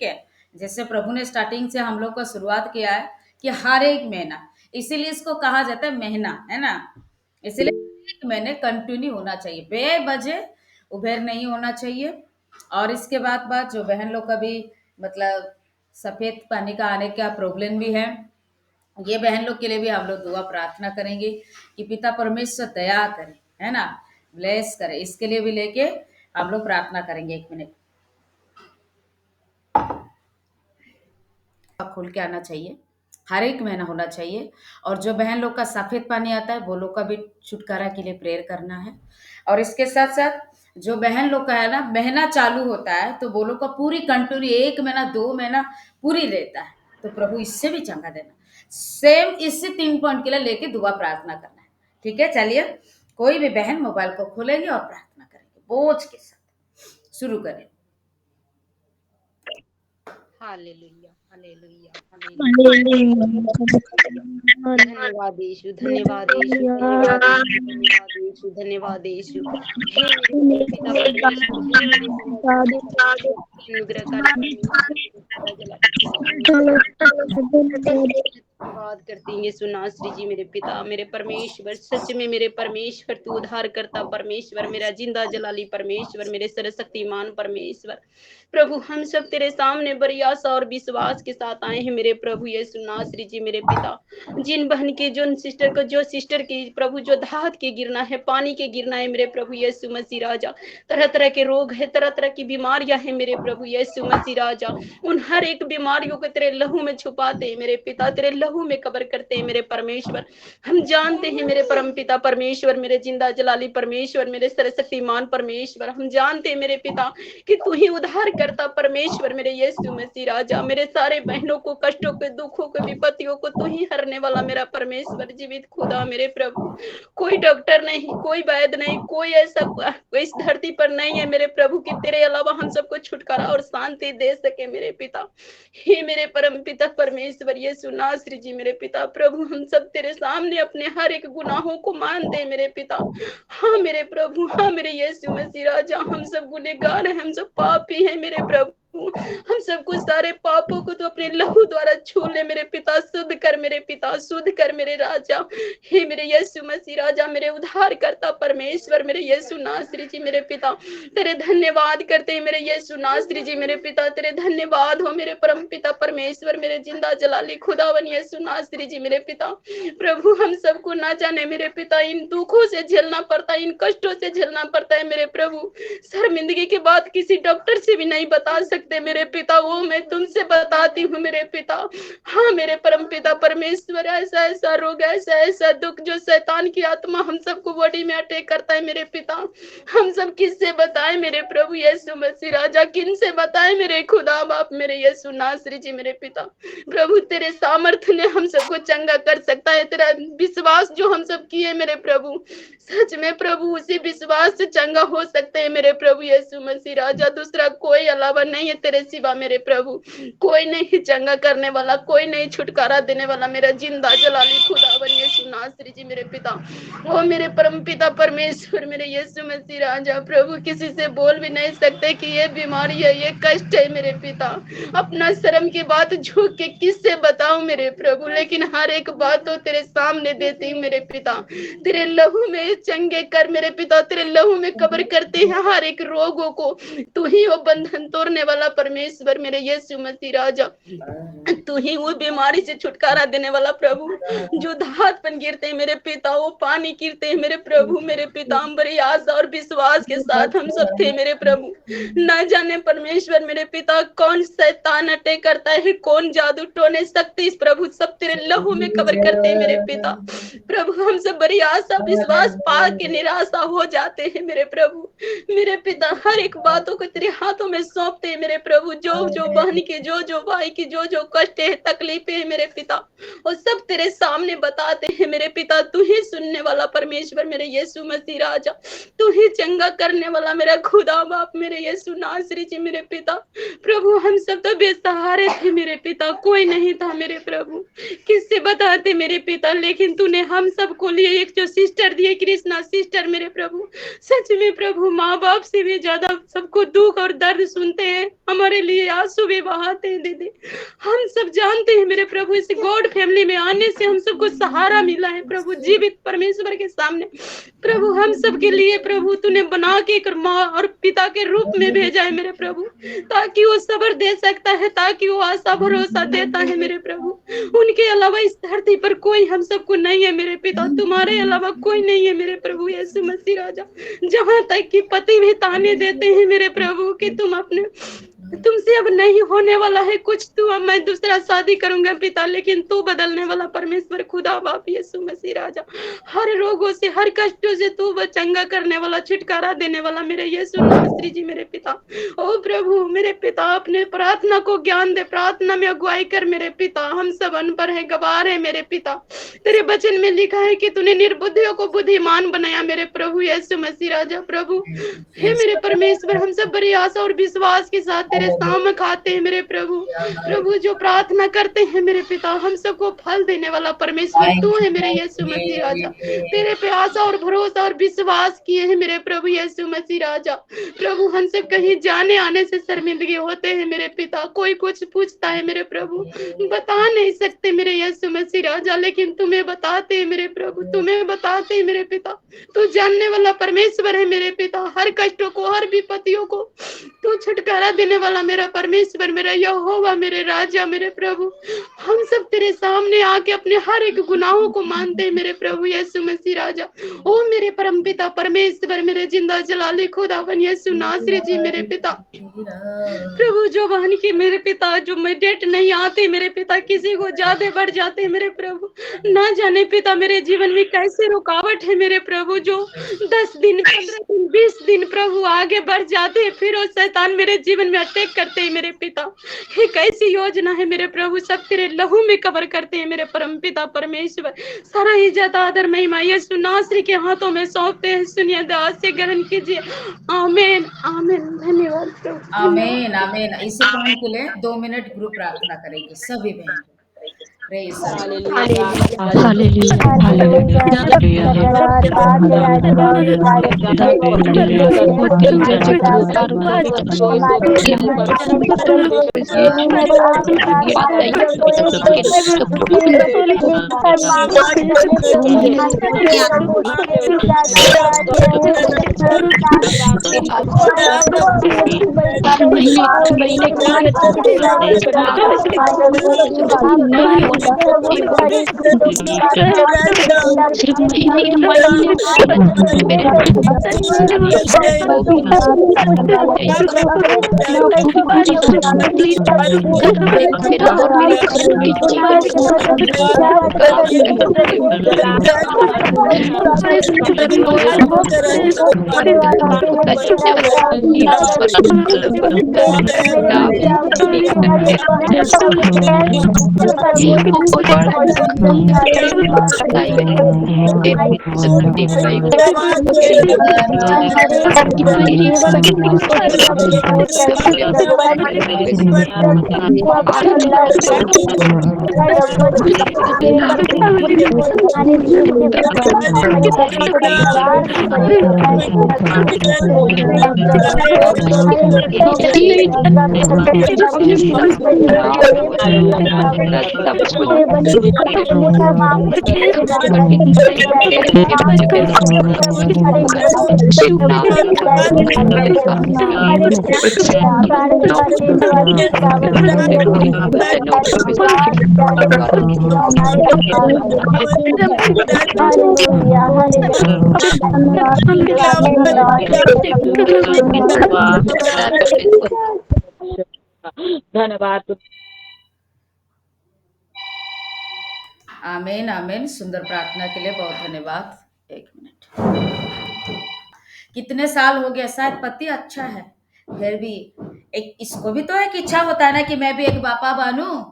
है। जैसे प्रभु ने स्टार्टिंग से हम लोग को शुरुआत किया है कि हर एक महीना, इसीलिए इसको कहा जाता है महीना, है ना। इसीलिए एक महीने कंटिन्यू होना चाहिए, बेवजह उबेर नहीं होना चाहिए। और इसके बाद जो बहन लोग का भी मतलब सफेद पानी का आने का प्रॉब्लम भी है, ये बहन लोग के लिए भी हम लोग दुआ प्रार्थना करेंगे कि पिता परमेश्वर दया करे, है ना, ब्लेस करे। इसके लिए भी लेके हम लोग प्रार्थना करेंगे। 1 मिनट खोल के आना चाहिए, हर एक महीना होना चाहिए। और जो बहन लोग का सफेद पानी आता है वो लोग का भी छुटकारा के लिए प्रेयर करना है। और इसके साथ साथ जो बहन लोग का है ना, महीना चालू होता है तो वो लोग का पूरी कंटिन्यू 1 महीना 2 महीना पूरी रहता है, तो प्रभु इससे भी चंगा देना। सेम इसी 3 पॉइंट के लिए लेके दुआ प्रार्थना करना है। ठीक है, चलिए कोई भी बहन मोबाइल को खोलेंगे और प्रार्थना करेंगे बोझ के साथ। शुरू करें। Hallelujah hallelujah hallelujah. Hallelujah. धन्यवाद यीशु, धन्यवाद यीशु, धन्यवाद यीशु, धन्यवाद यीशु, धन्यवाद यीशु। हे मेरे पिता परमेश्वर, हे मेरे अनुग्रह धन्यवाद करते हैं यीशु नासरी जी। मेरे पिता, मेरे परमेश्वर, सच में मेरे परमेश्वर, तू उद्धार करता परमेश्वर, मेरा जिंदा जलाली परमेश्वर, मेरे सर्वशक्तिमान परमेश्वर। प्रभु हम सब तेरे सामने बड़ी आशा और विश्वास के साथ आए हैं मेरे प्रभु यीशु नासरी जी। मेरे पिता, जिन बहन की जो सिस्टर की प्रभु जो धात के गिरना है, पानी के गिरना है मेरे प्रभु यीशु मसीह राजा, तरह तरह के रोग है, तरह तरह की बीमारियां हैं मेरे प्रभु यीशु मसीह राजा। उन हर एक बीमारियों को तेरे लहू में छुपाते हैं मेरे पिता, तेरे लहू में कवर करते हैं मेरे परमेश्वर। हम जानते हैं मेरे परम पिता परमेश्वर, मेरे जिंदा जलाली परमेश्वर, मेरे सर्वशक्तिमान परमेश्वर, हम जानते हैं मेरे पिता कि तू ही उद्धार करता परमेश्वर मेरे यीशु मसीह राजा। मेरे सारे बहनों को, कष्टों को, दुखों को, विपत्तियों को तू ही हरने वाला मेरा परमेश्वर जीवित खुदा मेरे प्रभु। कोई डॉक्टर नहीं, कोई वैद्य नहीं, कोई ऐसा इस धरती पर नहीं है मेरे प्रभु कि तेरे अलावा हम सबको छुटकारा और शांति दे सके मेरे पिता। हे मेरे परम पिता परमेश्वर यीशु नासरी जी मेरे पिता, प्रभु हम सब तेरे सामने अपने हर एक गुनाहों को मानते मेरे पिता। हाँ मेरे प्रभु, हाँ मेरे यीशु मसीह राजा, हम सब गुनहगार हैं, हम सब पापी हैं मेरे प्रभु। हम सब कुछ सारे पापों को तो अपने लहू द्वारा छू ले मेरे पिता, शुद्ध कर मेरे पिता, शुद्ध कर मेरे राजा। हे मेरे यीशु मसीह राजा, मेरे उद्धार करता परमेश्वर, मेरे यीशु नासरी जी मेरे पिता, तेरे धन्यवाद करते हैं मेरे यीशु नासरी जी मेरे पिता, तेरे धन्यवाद हो मेरे परम पिता परमेश्वर, मेरे जिंदा जलाली खुदावन यीशु नासरी जी मेरे पिता। प्रभु हम सबको ना जाने मेरे पिता इन दुखों से झेलना पड़ता है, इन कष्टों से झेलना पड़ता है मेरे प्रभु। शर्मिंदगी की बात किसी डॉक्टर से भी नहीं बता सकते मेरे पिता, वो मैं तुमसे बताती हूँ मेरे पिता। हाँ मेरे परम पिता परमेश्वर, ऐसा ऐसा रोग, ऐसा ऐसा दुख जो शैतान की आत्मा हम सबको बॉडी में अटैक करता है मेरे पिता, हम सब किससे बताएं मेरे प्रभु यीशु मसीह राजा, किन से बताएं मेरे खुदा बाप, मेरे यीशु नासरी जी मेरे पिता। प्रभु तेरे सामर्थ्य ने हम सबको चंगा कर सकता है, तेरा विश्वास जो हम सब किए मेरे प्रभु, सच में प्रभु उसी विश्वास से चंगा हो सकते हैं मेरे प्रभु यीशु मसीह राजा। दूसरा कोई अलावा नहीं है तेरे सिवा मेरे प्रभु, कोई नहीं चंगा करने वाला, कोई नहीं छुटकारा देने वाला, मेरा जिंदा जलाली खुदावन यीशु नासरी जी मेरे पिता। ओ मेरे परम पिता परमेश्वर, मेरे यीशु मसीह राजा, प्रभु किसी से बोल भी नहीं सकते कि ये बीमारी है, ये कष्ट है मेरे पिता। अपना शर्म की बात झुक के किससे बताऊं मेरे प्रभु, लेकिन हर एक बात तो तेरे सामने देती हूँ मेरे पिता। तेरे लहू में चंगे कर मेरे पिता, तेरे लहू में कब्र करते हैं हर एक रोगों को। तू ही वो बंधन तोड़ने वाला परमेश्वर, मेरे यीशु मसीह राजा, तू ही वो बीमारी से छुटकारा देने वाला प्रभु। जो धात पर गिरते हैं मेरे पिता, वो पानी गिरते हैं मेरे प्रभु, मेरे पिता। हम बड़ी आशा और विश्वास के साथ हम सब थे मेरे प्रभु, न जाने परमेश्वर मेरे पिता कौन शैतान अटैक करता है, कौन जादू टोने शक्ति इस प्रभु सब तेरे लहू में कवर करते हैं मेरे पिता। प्रभु हम सब बड़ी आशा विश्वास पा के निराशा हो जाते हैं मेरे प्रभु, मेरे पिता। हर एक बातों को तेरे हाथों में सौंपते हैं मेरे प्रभु, जो जो बहन के जो जो भाई की जो कष्ट है, तकलीफें है मेरे पिता, और सब तेरे सामने बताते हैं मेरे पिता। तू ही सुनने वाला परमेश्वर मेरे यीशु मसीह राजा, तू ही चंगा करने वाला मेरा खुदा बाप मेरे यीशु नासरी जी मेरे पिता। प्रभु हम सब तो बेसहारे थे मेरे पिता, कोई नहीं था मेरे प्रभु, किससे बताते मेरे पिता, लेकिन तूने हम सबको लिए एक जो सिस्टर दी है, कृष्णा सिस्टर मेरे प्रभु। सच में प्रभु माँ बाप से भी ज्यादा सबको दुख और दर्द सुनते हैं, हमारे लिए आंसू भी बहाते हैं दीदी। हम सब जानते हैं मेरे प्रभु, इस गॉड फैमिली में आने से हम सबको सहारा मिला है प्रभु, जीवित परमेश्वर के सामने प्रभु हम सबके लिए प्रभु तूने बना के एक माँ और पिता के रूप में भेजा है मेरे प्रभु, ताकि वो सब्र दे सकता है, ताकि वो आशा भरोसा देता है मेरे प्रभु। उनके अलावा इस धरती पर कोई हम सबको नहीं है मेरे पिता, तुम्हारे अलावा कोई नहीं है मेरे प्रभु यीशु मसीह राजा। जहाँ तक कि पति भी ताने देते हैं मेरे प्रभु कि तुमसे अब नहीं होने वाला है कुछ, तू अब मैं दूसरा शादी करूंगा पिता, लेकिन तू बदलने वाला परमेश्वर खुदा बाप यीशु मसीह राजा, हर रोगों से हर कष्टों से तू वो चंगा करने वाला, छुटकारा देने वाला मेरे यीशु नासरी जी मेरे पिता। ओ प्रभु मेरे पिता, अपने प्रार्थना को ज्ञान दे, प्रार्थना में अगुवाई कर मेरे पिता। हम सब अनपढ़ है, गवार है मेरे पिता, तेरे वचन में लिखा है कि तूने निर्बुद्धियों को बुद्धिमान बनाया मेरे प्रभु यीशु मसीह राजा। प्रभु हे मेरे परमेश्वर, हम सब बड़ी आशा और विश्वास के साथ तेरे सामने खाते हैं मेरे प्रभु। प्रभु जो प्रार्थना करते हैं मेरे पिता, हम सबको फल देने वाला परमेश्वर तू है मेरे यीशु मसीह राजा। तेरे पे आशा और भरोसा और विश्वास किए हैं मेरे प्रभु यीशु मसीह राजा। प्रभु हम सब कहीं जाने आने से शर्मिंदगी होते हैं मेरे पिता, कोई कुछ पूछता है मेरे प्रभु, बता नहीं सकते मेरे यीशु मसीह राजा, लेकिन तुम्हें बताते हैं मेरे प्रभु, तुम्हें बताते हैं मेरे पिता। तू जानने वाला परमेश्वर है मेरे पिता, हर कष्टों को हर विपत्तियों को तू छुटकारा देने वाला मेरा परमेश्वर, मेरा यहोवा, मेरे राजा, मेरे प्रभु। हम सब तेरे सामने आके अपने हर एक गुनाहों को मानते हैं मेरे प्रभु यीशु मसीह राजा। ओ मेरे परम पिता परमेश्वर, मेरे जिंदा जलाली खुदावन यीशु नासरी जी मेरे पिता। प्रभु जो बहन की मेरे पिता जो मैं डेट नहीं आते मेरे पिता, किसी को ज्यादा बढ़ जाते हैं मेरे प्रभु, ना जाने पिता मेरे जीवन में कैसे रुकावट है मेरे प्रभु, जो 10 दिन 15 दिन 20 दिन प्रभु आगे बढ़ जाते हैं, फिर वो शैतान मेरे जीवन में अटैक करते हैं मेरे पिता। ये कैसी योजना है मेरे प्रभु, सब तेरे लहू में कवर करते हैं मेरे परम पिता परमेश्वर। सारा इज्जत आदर महिमा यीशु नासरी के हाथों में सौंपते हैं, सुनिए दास से ग्रहण कीजिए। आमीन आमीन। धन्यवाद प्रभु। आमीन आमीन। इसी पॉइंट के लिए 2 मिनट ग्रुप प्रार्थना करेंगे सभी बहन। Praise the Lord. Hallelujah hallelujah hallelujah धन्यवाद आज राजा और सारे हमारे प्रभु जीवन में आप सारे धन्यवाद। आमीन आमीन। सुंदर प्रार्थना के लिए बहुत धन्यवाद। 1 मिनट। कितने साल हो गया, शायद पति अच्छा है फिर भी एक इसको भी तो एक इच्छा होता है ना कि मैं भी एक बापा बनूं,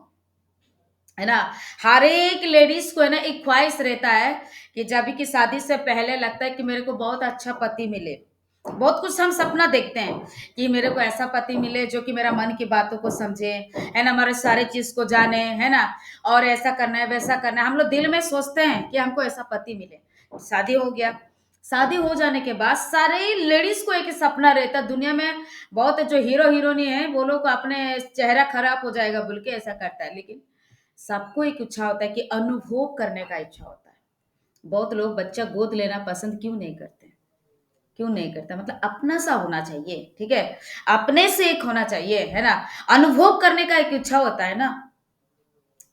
है ना। हर एक लेडीज को है ना एक ख्वाहिश रहता है कि जब भी कि शादी से पहले लगता है कि मेरे को बहुत अच्छा पति मिले। बहुत कुछ हम सपना देखते हैं कि मेरे को ऐसा पति मिले जो कि मेरा मन की बातों को समझे, है ना, हमारे सारे चीज को जाने, है ना, और ऐसा करना है वैसा करना है, हम लोग दिल में सोचते हैं कि हमको ऐसा पति मिले। शादी हो गया, शादी हो जाने के बाद सारे लेडीज को एक सपना रहता है। दुनिया में बहुत जो हीरो हीरोइनी है वो लोग अपने चेहरा खराब हो जाएगा बोल के ऐसा करता है, लेकिन सबको एक इच्छा होता है कि अनुभव करने का इच्छा होता है। बहुत लोग बच्चा गोद लेना पसंद क्यों नहीं करते, क्यों नहीं करता, मतलब अपना सा होना चाहिए, ठीक है, अपने से एक होना चाहिए, है ना। अनुभव करने का एक इच्छा होता है ना।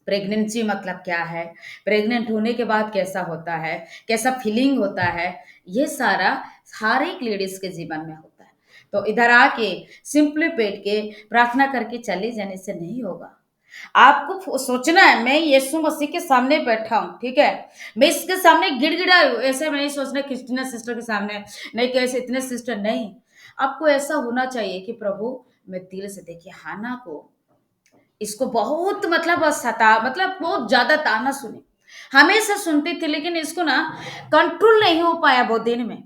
प्रेगनेंसी मतलब क्या है, प्रेग्नेंट होने के बाद कैसा होता है, कैसा फीलिंग होता है, ये सारा हर एक लेडीज के जीवन में होता है। तो इधर आके सिंपली पेट के प्रार्थना करके चले जाने से नहीं होगा। आपको सोचना है मैं यीशु मसीह के सामने बैठा हूँ, ठीक है, मैं इसके सामने गिड़गिड़ाई हूँ, ऐसे में नहीं सोचना क्रिस्टीना सिस्टर के सामने, नहीं कैसे इतने सिस्टर नहीं। आपको ऐसा होना चाहिए कि प्रभु मैं दिल से, देखिए हाना को इसको बहुत मतलब सता मतलब बहुत ज्यादा ताना सुने, हमेशा सुनती थी, लेकिन इसको ना कंट्रोल नहीं हो पाया। वो दिन में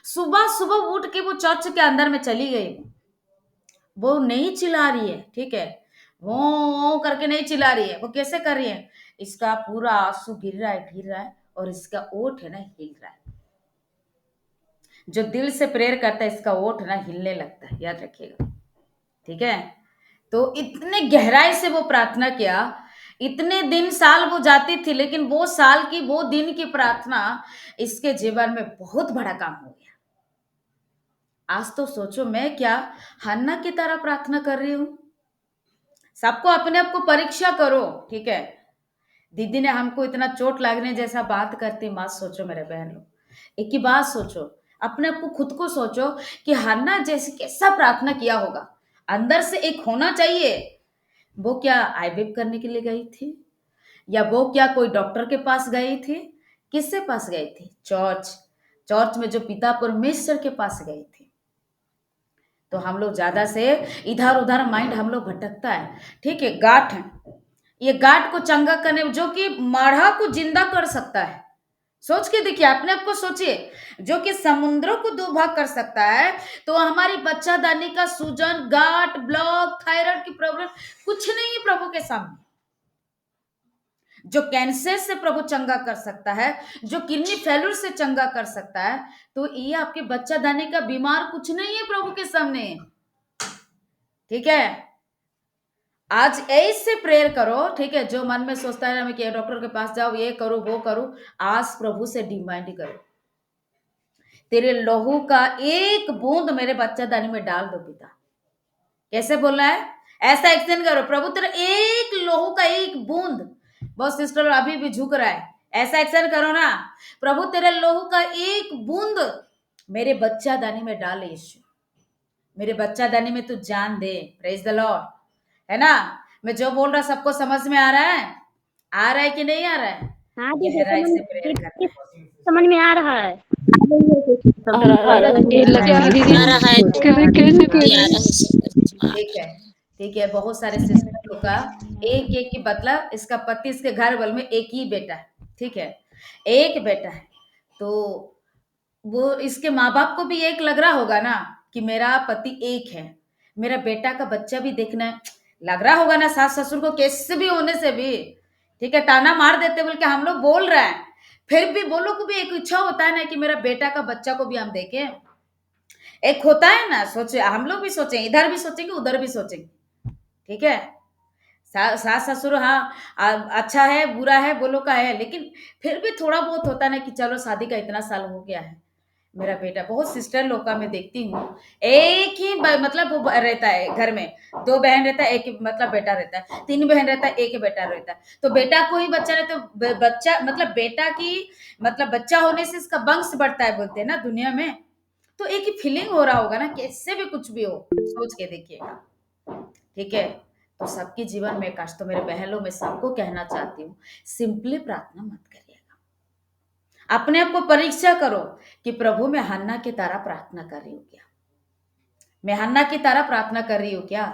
सुबह सुबह उठ के वो चर्च के अंदर में चली गई। वो नहीं चिल्ला रही है, ठीक है, वो करके नहीं चिल्ला रही है। वो कैसे कर रही है, इसका पूरा आंसू गिर रहा है और इसका ओठ है ना हिल रहा है। जो दिल से प्रेयर करता है इसका ओठ ना हिलने लगता है, याद रखिएगा, ठीक है। तो इतने गहराई से वो प्रार्थना किया, इतने दिन साल वो जाती थी, लेकिन वो साल की वो दिन की प्रार्थना इसके जीवन में बहुत बड़ा काम हो गया। आज तो सोचो मैं क्या हन्ना की तरह प्रार्थना कर रही हूं। सबको अपने आप को परीक्षा करो, ठीक है। दीदी ने हमको इतना चोट लगने जैसा बात करती, मत सोचो मेरे बहन लोग, एक ही बात सोचो, अपने आप को खुद को सोचो कि हन्ना जैसे कैसा प्रार्थना किया होगा। अंदर से एक होना चाहिए। वो क्या आईवीएफ करने के लिए गई थी, या वो क्या कोई डॉक्टर के पास गई थी, किससे पास गई थी, चर्च, चर्च में जो पिता परमेश्वर के पास गई थी। तो हम लोग ज्यादा से इधर उधर माइंड हम लोग भटकता है, ठीक है। गांठ है, ये गांठ को चंगा करने जो कि माढ़ा को जिंदा कर सकता है। सोच के देखिए, अपने आप को सोचिए, जो कि समुद्रों को दो भाग कर सकता है, तो हमारी बच्चादानी का सूजन, गांठ, ब्लॉक, थायराइड की प्रॉब्लम कुछ नहीं है प्रभु के सामने। जो कैंसर से प्रभु चंगा कर सकता है, जो किडनी फेल्यूर से चंगा कर सकता है, तो ये आपके बच्चादानी का बीमार कुछ नहीं है प्रभु के सामने, ठीक है। आज ऐसे प्रेयर करो, ठीक है। जो मन में सोचता है ना मैं कि डॉक्टर के पास जाओ, ये करूं वो करूं, आज प्रभु से डिमांड करो, तेरे लहू का एक बूंद मेरे बच्चादानी में डाल दो पिता। कैसे बोलना है, ऐसा एक्सटेंड करो, प्रभु तेरा एक लहू का एक बूंद, बहुत सिस्टर अभी भी झुक रहा है, ऐसा एक्सटेंड करो ना, प्रभु तेरे लहू का एक बूंद मेरे बच्चादानी में डाल यीशु, मेरे बच्चादानी में तू जान दे। प्रेज द लॉर्ड, है ना। मैं जो बोल रहा सबको समझ में आ रहा है कि नहीं आ रहा है। हाँ दीदी, गहराई से प्रेयर करना है। समझ में आ रहा है। ये लगा दीदी आ रहा है तो कैसे कैसे जी आ रहा है सब। ठीक है, ठीक है। बहुत सारे सिस्टर लोग का एक एक की मतलब इसका पति इसके घर वाले में एक ही बेटा है, ठीक है, एक बेटा है। तो वो इसके माँ बाप को भी एक लग रहा होगा ना कि मेरा पति एक है, मेरा बेटा का बच्चा भी देखना है, लग रहा होगा ना सास ससुर को कैसे भी होने से भी, ठीक है, ताना मार देते बोल के हम लोग बोल रहे हैं, फिर भी वो लोग को भी एक इच्छा होता है ना कि मेरा बेटा का बच्चा को भी हम देखें। एक होता है ना, सोचे हम लोग भी सोचें, इधर भी सोचेंगे उधर भी सोचेंगे, ठीक है। सास ससुर हाँ अच्छा है बुरा है बोलो का है, लेकिन फिर भी थोड़ा बहुत होता है ना कि चलो शादी का इतना साल हो गया है, मेरा बेटा, बहुत सिस्टर लोग का मैं देखती हूँ एक ही मतलब वो रहता है घर में, दो बहन रहता है, एक ही मतलब बेटा रहता है, तीन बहन रहता है, एक ही बेटा रहता है। तो बेटा को ही बच्चा रहता है, तो बच्चा मतलब बेटा की मतलब बच्चा होने से इसका वंश बढ़ता है बोलते हैं ना दुनिया में। तो एक ही फीलिंग हो रहा होगा ना, कैसे भी कुछ भी हो, सोच के देखिएगा, ठीक है। तो सबके जीवन में कष्ट, तो मेरे बहनों में सबको कहना चाहती हूँ, सिंपली प्रार्थना मत करिएगा, अपने आप को परीक्षा करो कि प्रभु मैं हन्ना की तरह प्रार्थना कर रही हूँ क्या, मैं हन्ना की तरह प्रार्थना कर रही हूँ क्या?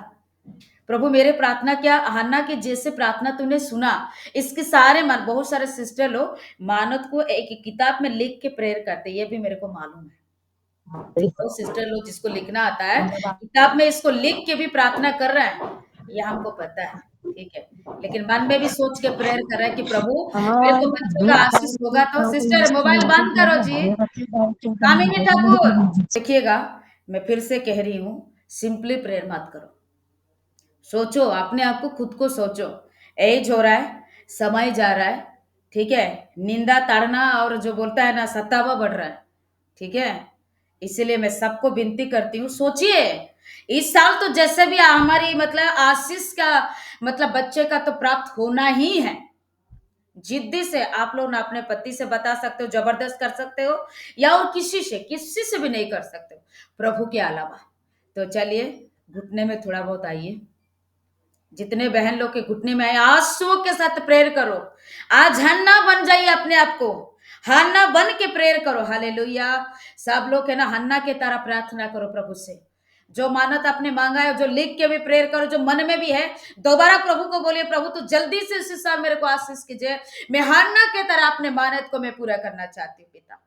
प्रभु मेरे प्रार्थना क्या हन्ना की जैसे प्रार्थना तूने सुना, इसके सारे मन बहुत सारे सिस्टर लोग मानत को एक किताब में लिख के प्रेयर करते, ये भी मेरे को मालूम है। तो सिस्टर लोग जिसको लिखना आता है, किताब में इसको लिख के भी प्रार्थना कर रहे हैं, ये हमको पता है, ठीक है। लेकिन मन में भी सोच के प्रेयर कर रहा है कि प्रभु मेरे को बच्चों का आशीष होगा तो। सिस्टर मोबाइल बंद करो जी, कामिनी ठाकुर। देखिएगा, मैं फिर से कह रही हूँ, सिंपली प्रेयर मत करो। सोचो, अपने आप को खुद को सोचो, एज हो रहा है, समय जा रहा है, ठीक है। निंदा ताड़ना और जो बोलता है ना सतावा बढ़ रहा है, ठीक है। इसीलिए मैं सबको विनती करती हूँ, सोचिए इस साल तो जैसे भी हमारी मतलब आशीष का मतलब बच्चे का तो प्राप्त होना ही है। जिद्दी से आप लोग ना अपने पति से बता सकते हो, जबरदस्त कर सकते हो, या और किसी से भी नहीं कर सकते हो प्रभु के अलावा। तो चलिए घुटने में थोड़ा बहुत आइए, जितने बहन लोग के घुटने में आए आंसुओं के साथ प्रेयर करो। आज हन्ना बन जाइए, अपने आप को हन्ना बन के प्रेयर करो। हालेलुया। सब लोग है ना हन्ना के तरह प्रार्थना करो प्रभु से, जो मानत आपने मांगा है, जो लिख के भी प्रेयर करो, जो मन में भी है दोबारा प्रभु को बोलिए, प्रभु तो जल्दी से इस साल मेरे को आशीष कीजिए। मैं हन्ना के तरह अपने मानत को मैं पूरा करना चाहती हूँ पिता।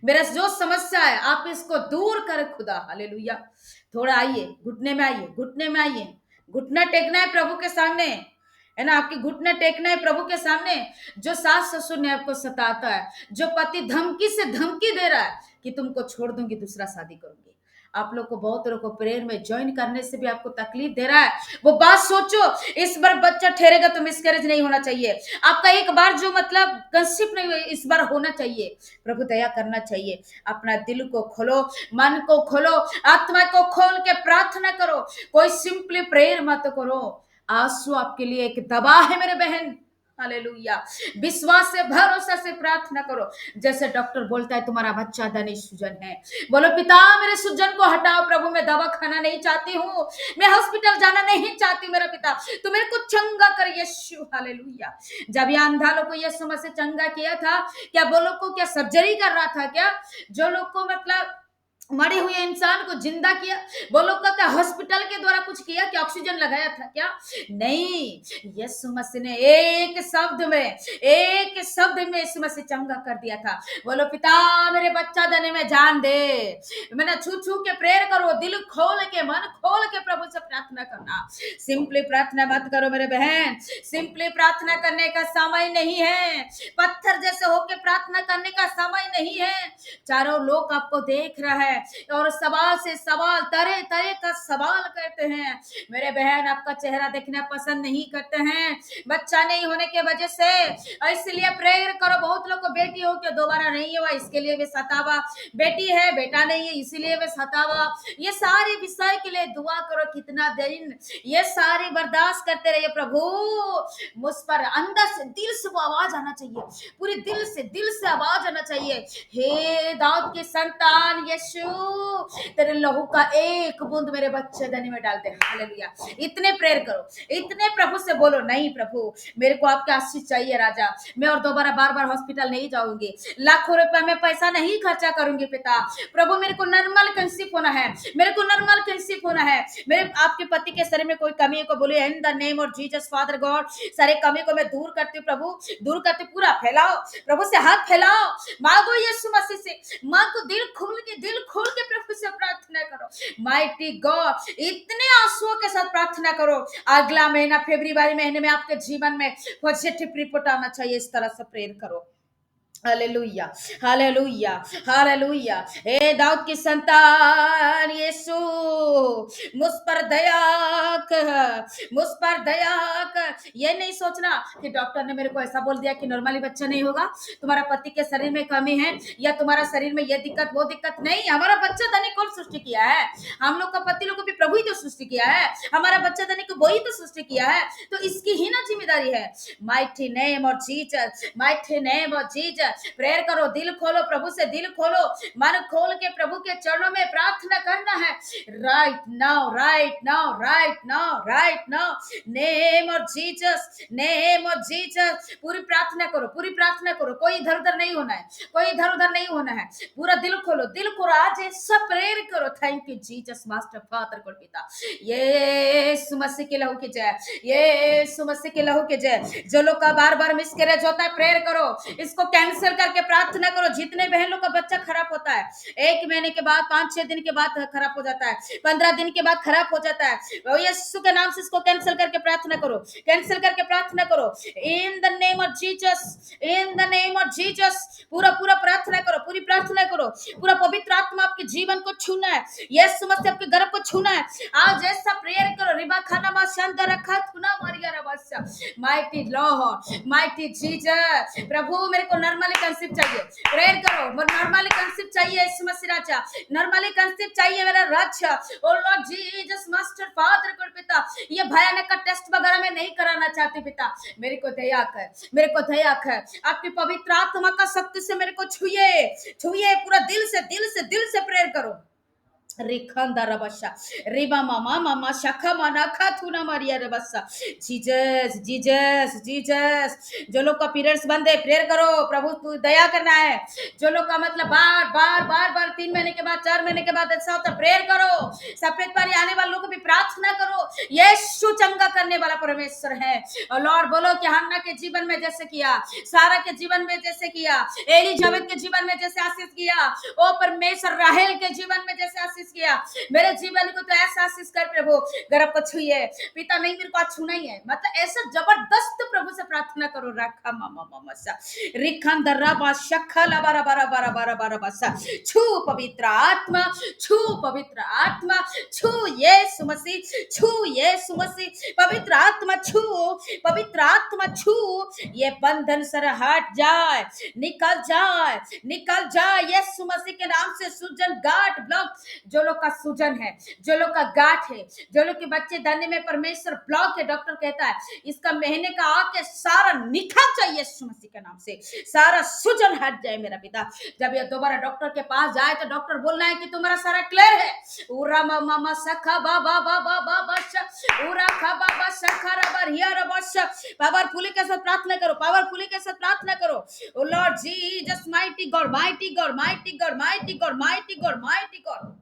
मेरा जो समस्या है आप इसको दूर कर खुदा। हालेलुया। थोड़ा आइए, घुटने में आइए, घुटने में आइए, घुटना टेकना है प्रभु के सामने, है ना। आपकी घुटने टेकना है प्रभु के सामने। जो सास ससुर ने आपको सताता है, जो पति धमकी से धमकी दे रहा है कि तुमको छोड़ दूंगी, दूसरा शादी करूंगी, आप लोग को बहुत लोग को प्रेयर में ज्वाइन करने से भी आपको तकलीफ दे रहा है, वो बात सोचो। इस बार बच्चा ठहरेगा तो मिसकैरेज नहीं होना चाहिए आपका। एक बार जो मतलब कंसीव नहीं हुआ, इस बार होना चाहिए। प्रभु दया करना चाहिए। अपना दिल को खोलो, मन को खोलो, आत्मा को खोल के प्रार्थना करो। कोई सिंपली प्रेयर मत करो। आंसू आपके लिए एक दवा है मेरे बहन। हालेलुया। विश्वास से भरोसा से प्रार्थना करो। जैसे डॉक्टर बोलता है तुम्हारा बच्चा धनी सुजन है, बोलो पिता मेरे सुजन को हटाओ प्रभु। मैं दवा खाना नहीं चाहती हूँ, मैं हॉस्पिटल जाना नहीं चाहती मेरा पिता, तो मेरे को चंगा कर यीशु। हालेलुया। जब ये अंधा लोग को यीशु मसीह चंगा किया था, क्या वो लोग को क्या सर्जरी कर रहा था क्या? जो लोग को मतलब मरे हुए इंसान को जिंदा किया, वो लोग का क्या हॉस्पिटल के द्वारा कुछ किया? क्या ऑक्सीजन लगाया था क्या? नहीं, यीशु मसीह ने एक शब्द में यीशु मसीह चंगा कर दिया था। बोलो पिता मेरे बच्चा देने में जान दे। मैंने छू छू के प्रेयर करो, दिल खोल के मन खोल के प्रभु से प्रार्थना करना। सिंपली प्रार्थना मत करो मेरे बहन, सिंपली प्रार्थना करने का समय नहीं है, पत्थर जैसे होके प्रार्थना करने का समय नहीं है। चारों लोग आपको देख रहा है और सवाल से सवाल, तरह तरह का सवाल करते हैं। मेरे बहन आपका चेहरा देखना पसंद नहीं करते हैं बच्चा नहीं होने के वजह से, इसलिए प्रेयर करो। बहुत लोग को बेटी हो के दोबारा नहीं हुआ, इसके लिए वे सतावा, बेटी है बेटा नहीं है इसीलिए वे सतावा। ये सारे विषय के लिए दुआ करो। कितना दिन ये सारे बर्दाश्त करते रहिए। प्रभु मुझ पर अंदर से दिल से वो आवाज आना चाहिए, पूरे दिल से आवाज आना चाहिए, हे दाऊद के संतान यीशु तेरे लहू का एक बूंद मेरे बच्चे धनी में डालते। हालेलुया। इतने प्रेयर करो, इतने प्रभु से बोलो, नहीं प्रभु मेरे को आपका आशीष चाहिए राजा, मैं और दोबारा बार बार हॉस्पिटल नहीं जाऊंगी, लाखों रुपया में पैसा नहीं खर्चा करूंगी पिता। प्रभु मेरे को नॉर्मल कंसीव होना है, मेरे को नॉर्मल कंसीव होना है। मेरे आपके पति के शरीर में कोई कमी को बोले in the name of Jesus father God, सारे कमी को मैं दूर करती हूँ प्रभु, दूर करती। पूरा फैलाओ प्रभु से, हाथ फैलाओ, मांगो यीशु मसीह से, मांगो दिल खोल के प्रभु से प्रार्थना करो। माइटी गॉड इतने आंसुओं के साथ प्रार्थना करो। अगला महीना फरवरी महीने में आपके जीवन में पॉजिटिव रिपोर्ट आना चाहिए। इस तरह से प्रेयर करो। Hallelujah, hallelujah, hallelujah. हे दाऊद की संतान यीशु मुझ पर दया कर, मुझ पर दया कर। ये नहीं सोचना कि डॉक्टर ने मेरे को ऐसा बोल दिया कि नॉर्मली बच्चा नहीं होगा, तुम्हारा पति के शरीर में कमी है या तुम्हारा शरीर में ये दिक्कत वो दिक्कत नहीं। हमारा बच्चा धनी कौन सृष्टि किया है? हम लोग का पति लोग को भी प्रभु ही तो सृष्टि किया है, हमारा बच्चा धनी को वही तो सृष्टि किया है, तो इसकी ही ना जिम्मेदारी है। Mighty name of Jesus, mighty name of Jesus. Prayer करो, दिल खोलो, प्रभु से दिल खोलो, मन खोल के प्रभु के चरणों में प्रार्थना करना है। Right now, right now, right now, right now, name of Jesus. Jesus, name of Jesus. पूरी प्रार्थना करो, पूरी प्रार्थना करो। कोई इधर उधर नहीं होना है, कोई इधर उधर नहीं होना है। पूरा दिल खोलो, दिल को आज सब प्रेयर करो। Thank you Jesus master father God पिता। यीशु मसीह के लहू की जय, यीशु मसीह के लहू की जय। जो लोग का बार बार मिसकैरेज होता है, प्रेयर करो, इसको कैंसिल करके प्रार्थना करो। जितने बहन लोग का बच्चा खराब होता है, 1 महीने के बाद, 5-6 दिन के बाद खराब हो जाता है, 15 दिन के बाद खराब हो जाता है, वो यीशु के नाम से इसको कैंसिल करके प्रार्थना करो, कैंसिल करके प्रार्थना करो। In the name of Jesus, in the name of Jesus. पूरा पूरा प्रार्थना करो, पूरी प्रार्थना करो। पूरा पवित्र आत्मा आपके जीवन को छूना है, यीशु मसीह आपके घर को छूना है। आज ऐसा प्रेयर करो। रिबा खाना मा शांत रखा थुना मारिया रबासा। Mighty Lord, mighty Jesus. प्रभु मेरे को नॉर्मली कंसीव चाहिए, प्रेयर करो। नॉर्मली कंसीव चाहिए यीशु मसीह राजा, नॉर्मली कंसीव चाहिए मेरा राजा। O Lord Jesus master father God पिता, ये भयानक का टेस्ट वगैरह मैं नहीं कराना चाहती पिता। मेरे को दया कर, मेरे को दया कर। आपकी पवित्र आत्मा का शक्ति से मेरे को छुए, छुए। पूरा दिल से, दिल से, दिल से प्रेयर करो। रिखंदा रबशा, रिबा मामा मामा शाखा माना खाथुना मारिया रबसा। Jesus, Jesus, Jesus. जो लोग का पीरियड्स बंद है, प्रेयर करो। प्रभु तू दया करना है। जो लोग का मतलब बार बार बार बार 3 महीने के बाद, 4 महीने के बाद ऐसा होता है, प्रेयर करो। सफेद पानी आने वाले लोगों को भी प्रार्थना करो। यीशु चंगा करने वाला परमेश्वर है। और लॉर्ड बोलो कि हन्ना के जीवन में जैसे किया, सारा के जीवन में जैसे किया, एलिजाबेथ के जीवन में जैसे आशीष किया, ओ परमेश्वर राहेल के जीवन में जैसे आशीष किया, मेरे जीवन को तो ऐसा आशीष कर प्रभु। गर्भ को छुए पिता, नहीं मेरे को आज छूना ही है, मतलब ऐसा जबरदस्त प्रभु से प्रार्थना करो। रखा मामा मामा सा रिखन दर्रा बा शखा ला बारा बारा बारा बारा बारा बसा। छू पवित्र आत्मा, छू पवित्र आत्मा, छू यीशु मसीह, छू यीशु मसीह। पवित्र आत्मा छू, पवित्र आत्मा छू। ये बंधन सर हट जाए, निकल जाए, निकल जाए यीशु मसीह के नाम से। सूजन गांठ ब्लॉक, जो लोग का सूजन है, जो लोग का गांठ है, जो लोग के बच्चे दाने में परमेश्वर ब्लॉक है, डॉक्टर कहता है इसका महीने का आके सारा निकल जाए यीशु मसीह के नाम से। सारा सूजन हट जाए मेरा पिता। जब ये दोबारा डॉक्टर के पास जाए तो डॉक्टर बोलना है कि तुम्हारा सारा क्लियर है। उरा मामा सखा बाबा बाबा बाबा उरा खा बाबा सखा रबर हिया रबर। पावरफुली के साथ प्रार्थना करो, पावरफुली के साथ प्रार्थना करो। O Lord Jesus, mighty God, mighty God, mighty God, mighty God, mighty God, mighty God.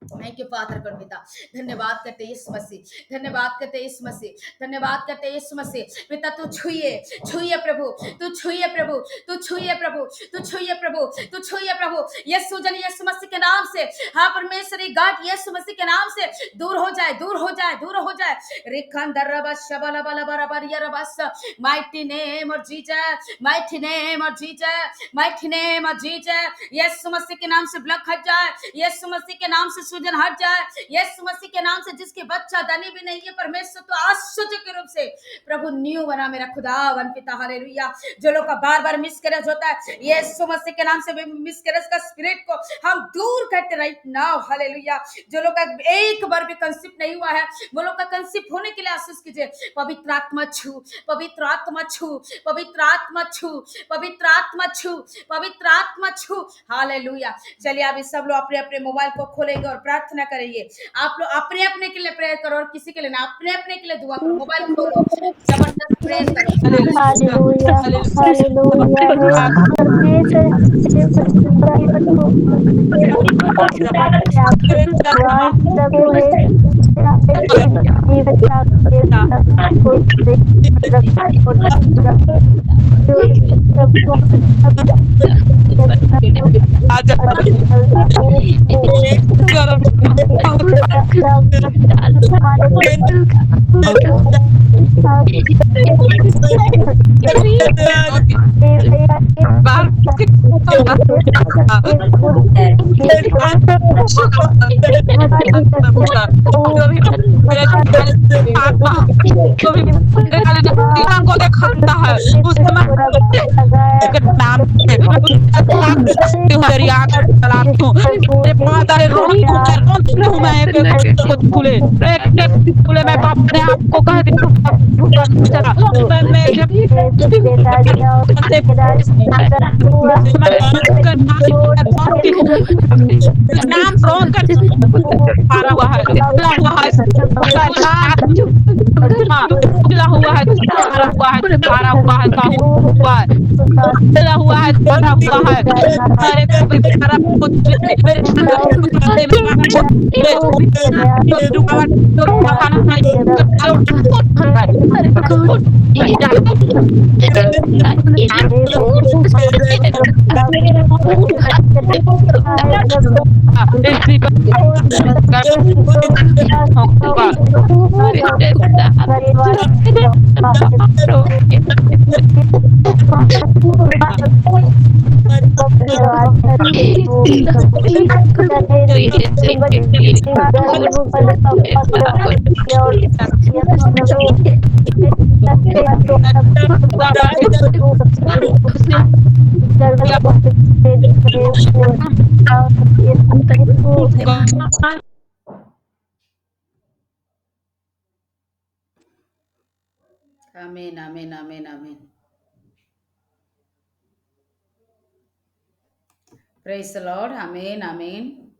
Thank you father God पिता। धन्यवाद करते यीशु मसीह, धन्यवाद करते यीशु मसीह, धन्यवाद करते यीशु मसीह। पिता तू छुइए, छुइए प्रभु, तू छुइए प्रभु, तू छुइए प्रभु, तू छुइए प्रभु, तू छुइए प्रभु। यीशु जन यीशु मसीह के नाम से, हाँ परमेश्वरी गांठ यीशु मसीह के नाम से दूर हो जाए, दूर हो जाए, दूर हो जाए। रिखन दरबा शबला बला बराबर या रबस। Mighty name of Jesus, mighty name of Jesus, mighty name of Jesus. यीशु मसीह के नाम से ब्लॉक हट जाए, यीशु मसीह के नाम से सूजन हट जाए, यीशु मसीह के नाम से। जिसके बच्चा धनी भी नहीं है परमेश्वर तो आश्चर्य के रूप से प्रभु न्यू बना मेरा खुदावन पिता। हालेलुया। जो लोग का बार बार मिसकैरेज होता है, यीशु मसीह के नाम से मिसकैरेज का स्पिरिट को हम दूर करते राइट नाउ। हालेलुया। जो लोग का एक बार भी कंसीव नहीं हुआ है, वो लोग का कंसीव होने के लिए आशीष कीजिए। पवित्र आत्मा छू, पवित्र आत्मा छू, पवित्र आत्मा छू, पवित्र आत्मा छू, पवित्र आत्मा छू। हालेलुया। चलिए अभी सब लोग अपने अपने मोबाइल को खोलेंगे और प्रार्थना करेंगे। आप लोग अपने अपने के लिए प्रेयर करो और किसी के लिए ना, अपने अपने के लिए दुआ करो। मोबाइल खोलो, जबरदस्त प्रेयर करो। Hallelujah, hallelujah. को दिखाता है उस नाम से तेरी आंख चलाती हूँ तेरे माता रे रोन हूँ मैं एक एक को खुले एक खुले मैं अपने आप को कह दी चला मैं नाम रोन कर मारा हुआ है खुला हुआ है खुला हुआ है मारा हुआ है मारा हुआ है हुआ है खुला हुआ है मारा हुआ है अरे मारा Amen, amen, amen, amen. Praise the Lord. Amen, amen.